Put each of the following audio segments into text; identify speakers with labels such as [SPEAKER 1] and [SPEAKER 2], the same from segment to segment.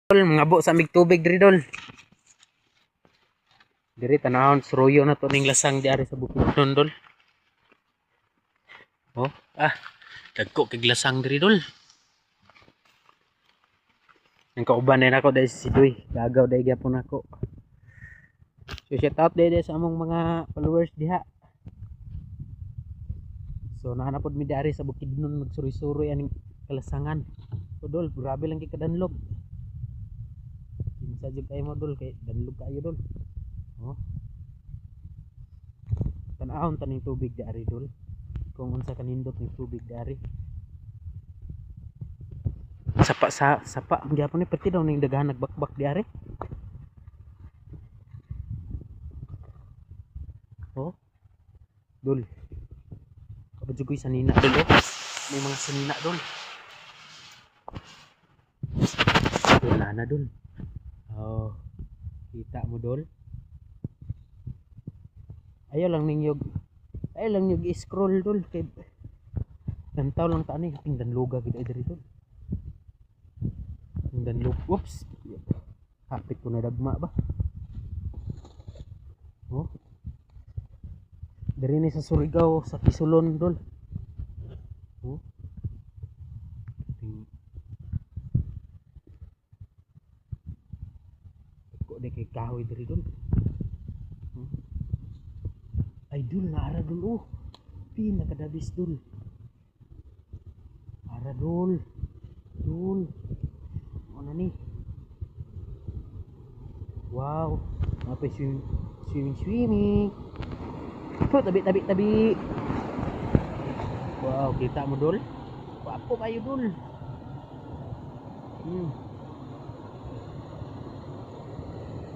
[SPEAKER 1] Mga bo sa mig tubig diri dol. Diri tanahon suruyo na to ning lasang di ari sa Bukidnon dol. Oh, dagko kay lasang diri dol. Ang kauban din ako dahil si Doy. Gagaw dahil gyapon ako. So shout out dahil sa among mga followers diha. So nahanapod mi dari sa Bukidnon magsuri-suri aning kalasangan. So dol, grabe lang kay kadanlog. Kinsa jud kayo mo dol kay danlog kayo dol. Oh. Tan-ahon taning tubig dari dol. Kung unsa kanindot ning tubig dari. Sapa ang gyapon ni perti daw ning daghan nagbakbak di ari. Oh. Dol. Kabadyo ko'y sanina dol oh. May mga sanina dol. Wala na dol. Oh. Kita mo dol. Ayaw lang ninyo i-scroll dol kay lantaw lang ta ani ating danluga gid ay diri dol. Danlug. Oops. Hapit ko na dagma ba. Oh. Diri ni sa Surigao sa Kisulon dol. Oh. Ko de kay kahoy diri dol. Ay dul na ara dul oh. Pinakadabis dul. Ara dul. Dul. Ano ni? Wow. Apa swimming. Oh, tabi. Wow, kita mo dul. Wapo kayo dul.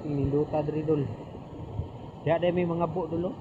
[SPEAKER 1] Ini luta diri dul. Diya may mga bo dul oh.